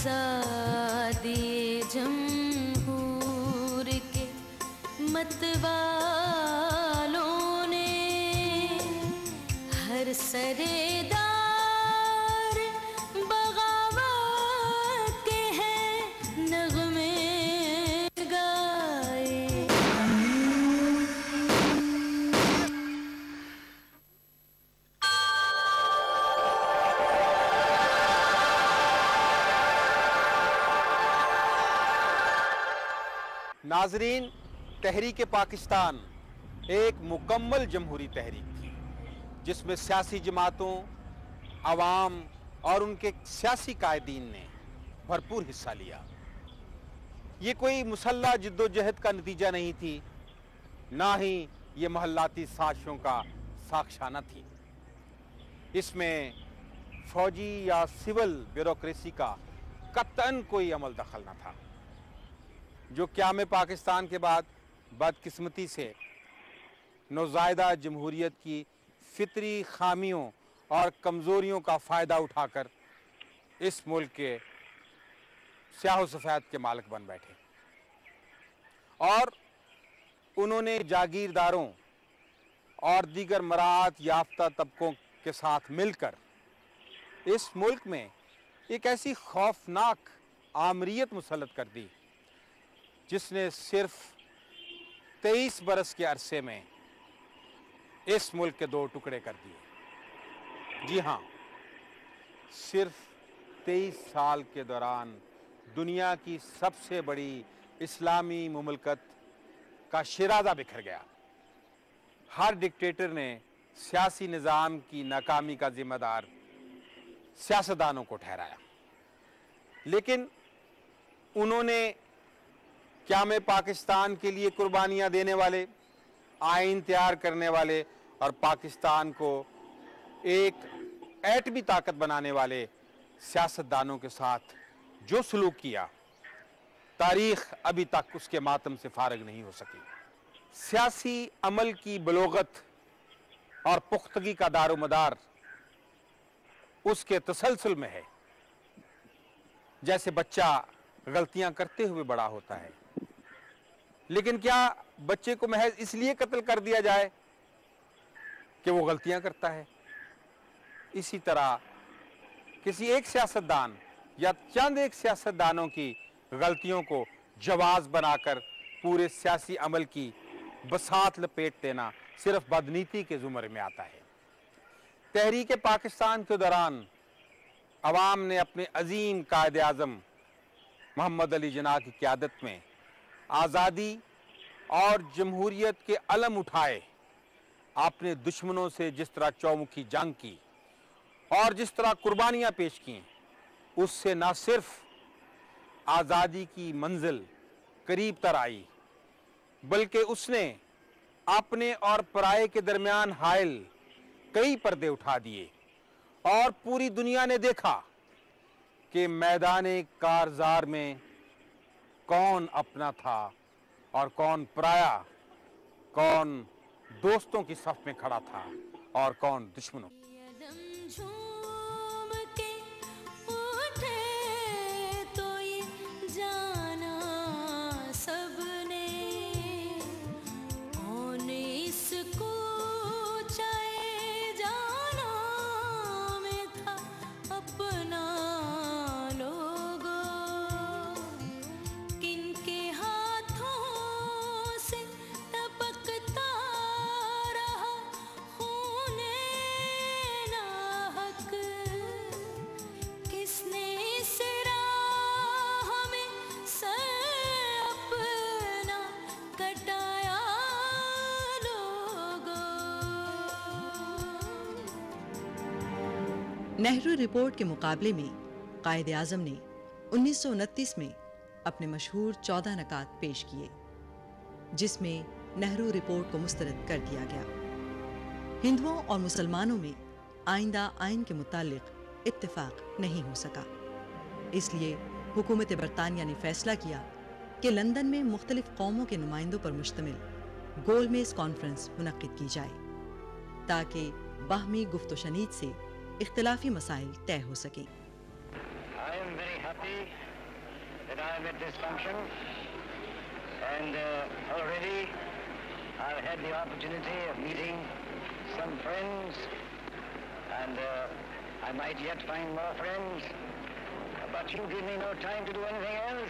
آزادی جمہور کے متوالوں نے ہر سردار بغاوت کے ہیں نغمے گائے. ناظرین، تحریک پاکستان ایک مکمل جمہوری تحریک تھی جس میں سیاسی جماعتوں، عوام اور ان کے سیاسی قائدین نے بھرپور حصہ لیا. یہ کوئی مسلح جد و جہد کا نتیجہ نہیں تھی، نہ ہی یہ محلاتی سازشوں کا ساخشانہ تھی. اس میں فوجی یا سول بیوروکریسی کا قطعاً کوئی عمل دخل نہ تھا، جو قیام پاکستان کے بعد بدقسمتی سے نوزائیدہ جمہوریت کی فطری خامیوں اور کمزوریوں کا فائدہ اٹھا کر اس ملک کے سیاہ و سفید کے مالک بن بیٹھے، اور انہوں نے جاگیرداروں اور دیگر مراعات یافتہ طبقوں کے ساتھ مل کر اس ملک میں ایک ایسی خوفناک آمریت مسلط کر دی جس نے صرف 23 برس کے عرصے میں اس ملک کے 2 ٹکڑے کر دیے. جی ہاں، صرف 23 سال کے دوران دنیا کی سب سے بڑی اسلامی مملکت کا شیرازہ بکھر گیا. ہر ڈکٹیٹر نے سیاسی نظام کی ناکامی کا ذمہ دار سیاستدانوں کو ٹھہرایا، لیکن انہوں نے قیام پاکستان کے لیے قربانیاں دینے والے، آئین تیار کرنے والے اور پاکستان کو ایک ایٹمی طاقت بنانے والے سیاستدانوں کے ساتھ جو سلوک کیا، تاریخ ابھی تک اس کے ماتم سے فارغ نہیں ہو سکی. سیاسی عمل کی بلوغت اور پختگی کا دار و مدار اس کے تسلسل میں ہے. جیسے بچہ غلطیاں کرتے ہوئے بڑا ہوتا ہے، لیکن کیا بچے کو محض اس لیے قتل کر دیا جائے کہ وہ غلطیاں کرتا ہے؟ اسی طرح کسی ایک سیاستدان یا چند ایک سیاستدانوں کی غلطیوں کو جواز بنا کر پورے سیاسی عمل کی بساط لپیٹ دینا صرف بدنیتی کے زمرے میں آتا ہے. تحریک پاکستان کے دوران عوام نے اپنے عظیم قائد اعظم محمد علی جناح کی قیادت میں آزادی اور جمہوریت کے علم اٹھائے، اپنے دشمنوں سے جس طرح چومکھی جنگ کی اور جس طرح قربانیاں پیش کیں، اس سے نہ صرف آزادی کی منزل قریب تر آئی، بلکہ اس نے اپنے اور پرائے کے درمیان حائل کئی پردے اٹھا دیے، اور پوری دنیا نے دیکھا کہ میدان کارزار میں کون اپنا تھا اور کون پرایا، کون دوستوں کی صف میں کھڑا تھا اور کون دشمنوں. جھوم کے اٹھے تو یہ جانا سب نے، کون اس کو چاہے جانا میں تھا اپنا لوگوں، کن کے ہاتھوں سے ٹپکتا رہا خون ناحق، کس نے اس راہ میں سر اپنا کٹایا لوگوں. نہرو رپورٹ کے مقابلے میں قائد اعظم نے 1929 میں اپنے مشہور 14 نکات پیش کیے، جس میں نہرو رپورٹ کو مسترد کر دیا گیا. ہندوؤں اور مسلمانوں میں آئندہ آئین کے متعلق اتفاق نہیں ہو سکا، اس لیے حکومت برطانیہ نے فیصلہ کیا کہ لندن میں مختلف قوموں کے نمائندوں پر مشتمل گول میز کانفرنس منعقد کی جائے تاکہ باہمی گفت و شنید سے اختلافی مسائل طے ہو سکیں. I am very happy that I am at this function, and already I've had the opportunity of meeting some friends, and I might yet find more friends, but you give me no time to do anything else.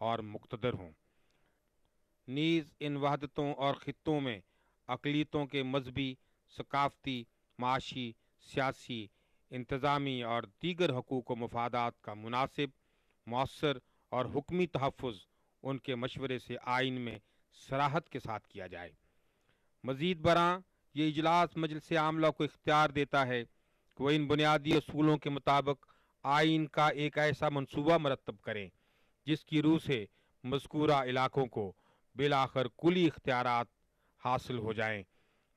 اور مقتدر ہوں۔ نیز ان وحدتوں اور خطوں میں اقلیتوں کے مذہبی، ثقافتی، معاشی، سیاسی، انتظامی اور دیگر حقوق و مفادات کا مناسب، مؤثر اور حکمی تحفظ ان کے مشورے سے آئین میں صراحت کے ساتھ کیا جائے۔ مزید برآں یہ اجلاس مجلس عاملہ کو اختیار دیتا ہے کہ وہ ان بنیادی اصولوں کے مطابق آئین کا ایک ایسا منصوبہ مرتب کریں جس کی روح سے مذکورہ علاقوں کو بالآخر کلی اختیارات حاصل ہو جائیں،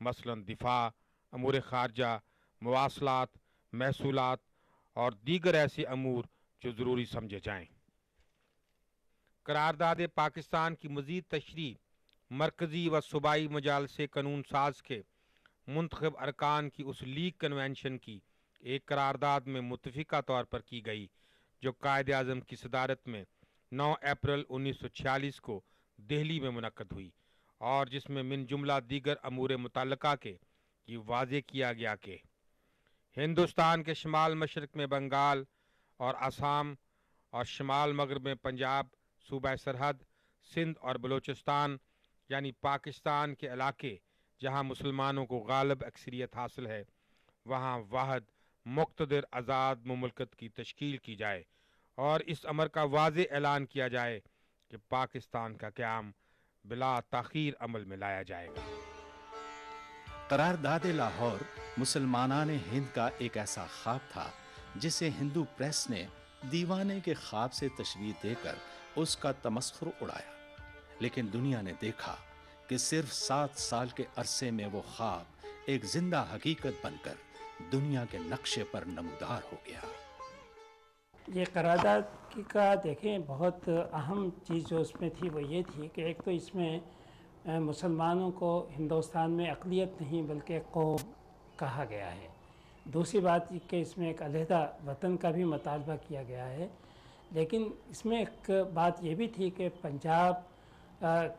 مثلا دفاع، امور خارجہ، مواصلات، محصولات اور دیگر ایسے امور جو ضروری سمجھے جائیں۔ قرارداد پاکستان کی مزید تشریح مرکزی و صوبائی مجالس قانون ساز کے منتخب ارکان کی اس لیگ کنونشن کی ایک قرارداد میں متفقہ طور پر کی گئی جو قائد اعظم کی صدارت میں 9 اپریل 1946 کو دہلی میں منعقد ہوئی، اور جس میں من جملہ دیگر امور متعلقہ کے یہ واضح کیا گیا کہ ہندوستان کے شمال مشرق میں بنگال اور آسام اور شمال مغرب میں پنجاب، صوبہ سرحد سندھ اور بلوچستان یعنی پاکستان کے علاقے جہاں مسلمانوں کو غالب اکثریت حاصل ہے، وہاں واحد مقتدر آزاد مملکت کی تشکیل کی جائے، اور اس امر کا واضح اعلان کیا جائے کہ پاکستان کا قیام بلا تاخیر عمل میں لایا جائے گا۔ قرارداد لاہور مسلمانان ہند کا ایک ایسا خواب تھا جسے ہندو پریس نے دیوانے کے خواب سے تشبیہ دے کر اس کا تمسخر اڑایا، لیکن دنیا نے دیکھا کہ صرف 7 سال کے عرصے میں وہ خواب ایک زندہ حقیقت بن کر دنیا کے نقشے پر نمودار ہو گیا۔ یہ قرارداد کا دیکھیں بہت اہم چیز جو اس میں تھی وہ یہ تھی کہ ایک تو اس میں مسلمانوں کو ہندوستان میں اقلیت نہیں بلکہ قوم کہا گیا ہے۔ دوسری بات یہ کہ اس میں ایک علیحدہ وطن کا بھی مطالبہ کیا گیا ہے، لیکن اس میں ایک بات یہ بھی تھی کہ پنجاب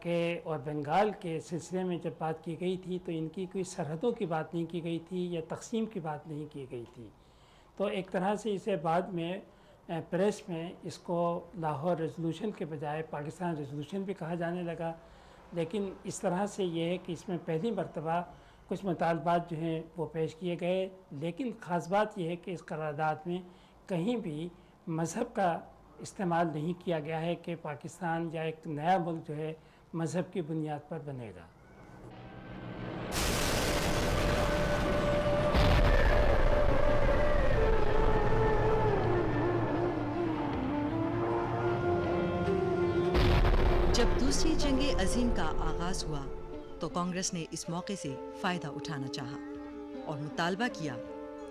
کے اور بنگال کے سلسلے میں جب بات کی گئی تھی تو ان کی کوئی سرحدوں کی بات نہیں کی گئی تھی یا تقسیم کی بات نہیں کی گئی تھی۔ تو ایک طرح سے اسے بعد میں پریس میں اس کو لاہور ریزولوشن کے بجائے پاکستان ریزولوشن بھی کہا جانے لگا، لیکن اس طرح سے یہ ہے کہ اس میں پہلی مرتبہ کچھ مطالبات جو ہیں وہ پیش کیے گئے، لیکن خاص بات یہ ہے کہ اس قرارداد میں کہیں بھی مذہب کا استعمال نہیں کیا گیا ہے کہ پاکستان یا ایک نیا ملک جو ہے مذہب کی بنیاد پر بنے گا۔ جب دوسری جنگ عظیم کا آغاز ہوا تو کانگریس نے اس موقع سے فائدہ اٹھانا چاہا اور مطالبہ کیا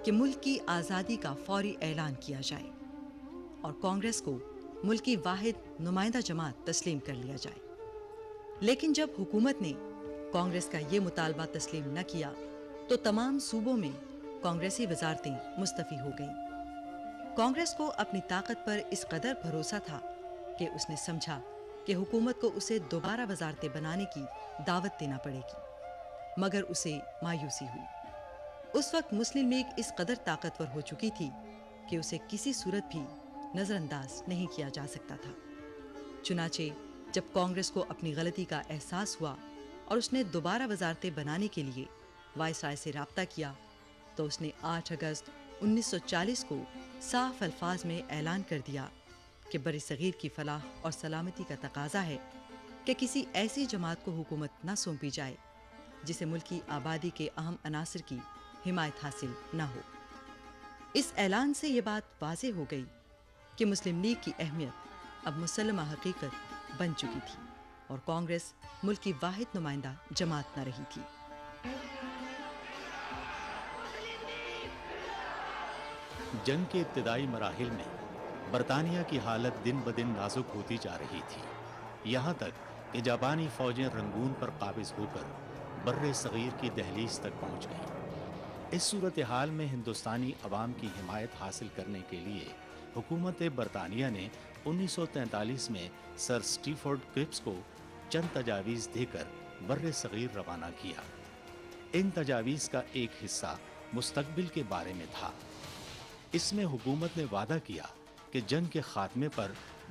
کہ ملک کی آزادی کا فوری اعلان کیا جائے اور کانگریس کو ملک کی واحد نمائندہ جماعت تسلیم کر لیا جائے۔ لیکن جب حکومت نے کانگریس کا یہ مطالبہ تسلیم نہ کیا تو تمام صوبوں میں کانگریسی وزارتیں مستعفی ہو گئیں۔ کانگریس کو اپنی طاقت پر اس قدر بھروسہ تھا کہ اس نے سمجھا کہ حکومت کو اسے دوبارہ وزارتیں بنانے کی دعوت دینا پڑے گی، مگر اسے مایوسی ہوئی۔ اس وقت مسلم لیگ اس قدر طاقتور ہو چکی تھی کہ اسے کسی صورت بھی نظر انداز نہیں کیا جا سکتا تھا۔ چنانچہ جب کانگریس کو اپنی غلطی کا احساس ہوا اور اس نے دوبارہ وزارتیں بنانے کے لیے وائسرائے سے رابطہ کیا تو اس نے 8 اگست 1940 کو صاف الفاظ میں اعلان کر دیا کہ بر صغیر کی فلاح اور سلامتی کا تقاضا ہے کہ کسی ایسی جماعت کو حکومت نہ سونپی جائے جسے ملکی آبادی کے اہم عناصر کی حمایت حاصل نہ ہو۔ اس اعلان سے یہ بات واضح ہو گئی کہ مسلم لیگ کی اہمیت اب مسلمہ حقیقت بن چکی تھی اور کانگریس ملک کی واحد نمائندہ جماعت نہ رہی تھی۔ جنگ کے ابتدائی مراحل میں برطانیہ کی حالت دن بدن نازک ہوتی جا رہی تھی، یہاں تک کہ جاپانی فوجیں رنگون پر قابض ہو کر بر صغیر کی دہلیز تک پہنچ گئیں۔ اس صورتحال میں ہندوستانی عوام کی حمایت حاصل کرنے کے لیے حکومت برطانیہ نے 1943 میں سر اسٹیفورڈ کرپس کو چند تجاویز دے کر بر صغیر روانہ کیا۔ ان تجاویز کا ایک حصہ مستقبل کے بارے میں تھا۔ اس میں حکومت نے وعدہ کیا کہ جنگ کے خاتمے پر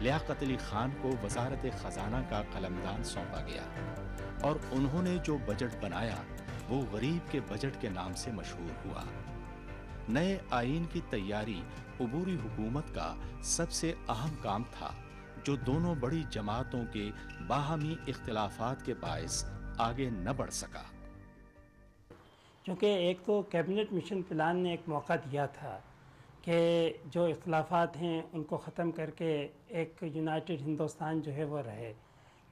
لیاقت علی خان کو وزارت خزانہ کا قلمدان سونپا گیا اور انہوں نے جو بجٹ بنایا وہ غریب کے بجٹ کے نام سے مشہور ہوا۔ نئے آئین کی تیاری عبوری حکومت کا سب سے اہم کام تھا، جو دونوں بڑی جماعتوں کے باہمی اختلافات کے باعث آگے نہ بڑھ سکا۔ چونکہ ایک تو کیبنٹ مشن پلان نے ایک موقع دیا تھا کہ جو اختلافات ہیں ان کو ختم کر کے ایک یونائٹڈ ہندوستان جو ہے وہ رہے،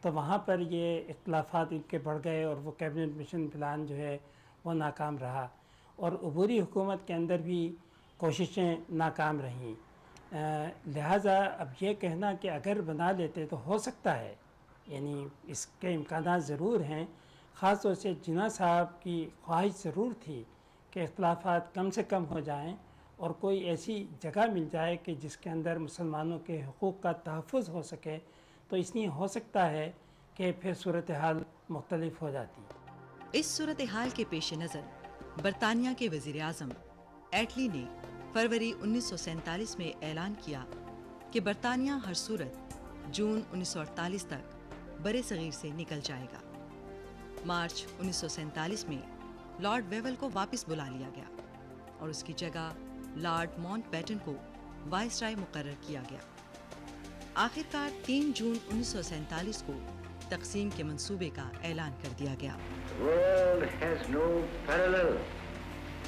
تو وہاں پر یہ اختلافات ان کے بڑھ گئے اور وہ کیبنٹ مشن پلان جو ہے وہ ناکام رہا، اور عبوری حکومت کے اندر بھی کوششیں ناکام رہیں۔ لہٰذا اب یہ کہنا کہ اگر بنا لیتے تو ہو سکتا ہے، یعنی اس کے امکانات ضرور ہیں، خاص طور سے جناح صاحب کی خواہش ضرور تھی کہ اختلافات کم سے کم ہو جائیں اور کوئی ایسی جگہ مل جائے کہ جس کے اندر مسلمانوں کے حقوق کا تحفظ ہو سکے، تو اس لیے ہو سکتا ہے کہ پھر صورتحال مختلف ہو جاتی۔ اس صورتحال کے پیش نظر برطانیہ کے وزیر اعظم ایٹلی نے فروری 1947 میں اعلان کیا کہ برطانیہ ہر صورت جون 1948 تک برِ صغیر سے نکل جائے گا۔ مارچ 1947 میں لارڈ ویول کو واپس بلا لیا گیا اور اس کی جگہ لارڈ ماؤنٹ بیٹن کو وائسرائے مقرر کیا گیا۔ آخرکار 3 جون 1947 کو تقسیم کے منصوبے کا اعلان کر دیا گیا۔ The world has no parallel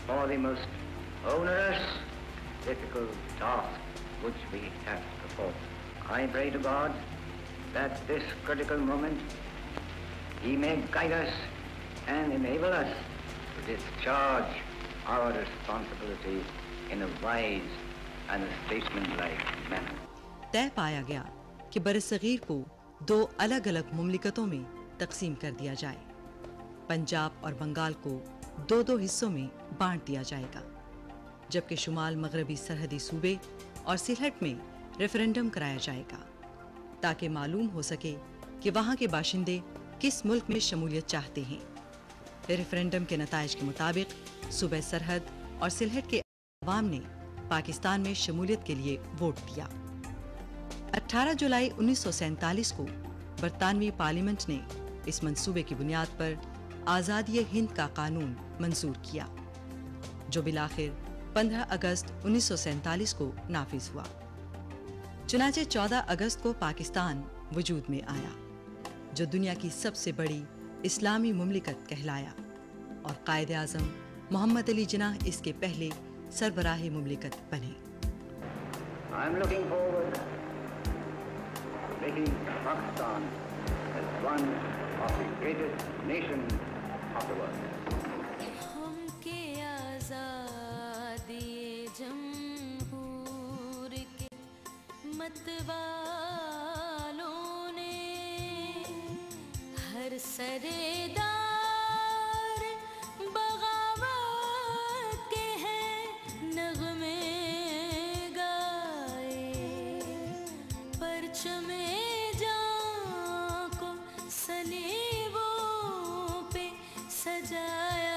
for the most onerous, difficult task which we have to perform. I pray to God that this critical moment He may guide us and enable us to discharge our responsibility in a wise and a statesmanlike manner. طے پایا گیا کہ برصغیر کو 2 الگ الگ مملکتوں میں تقسیم کر دیا جائے۔ پنجاب اور بنگال کو 2 حصوں میں بانٹ دیا جائے گا، جبکہ شمال مغربی سرحدی صوبے اور سلہٹ میں ریفرنڈم کرایا جائے گا تاکہ معلوم ہو سکے کہ وہاں کے باشندے کس ملک میں شمولیت چاہتے ہیں۔ ریفرنڈم کے نتائج کے مطابق صوبہ سرحد اور سلہٹ کے عوام نے پاکستان میں شمولیت کے لیے ووٹ دیا۔ 18 جولائی 1947 کو برطانوی پارلیمنٹ نے اس منصوبے کی بنیاد پر آزادی ہند کا قانون منظور کیا، جو بالآخر 15 اگست 1947 کو نافذ ہوا۔ چنانچہ 14 اگست کو پاکستان وجود میں آیا، جو دنیا کی سب سے بڑی اسلامی مملکت کہلایا، اور قائد اعظم محمد علی جناح اس کے پہلے سربراہ مملکت بنے۔ I'm looking forward to making Pakistan as one of the greatest nations of the world. ہم کے آزادی جمہور کے مت والوں نے ہر سردار بغاوت کے ہیں نغمے گائے، پرچم جاں کو صلیبوں پہ سجایا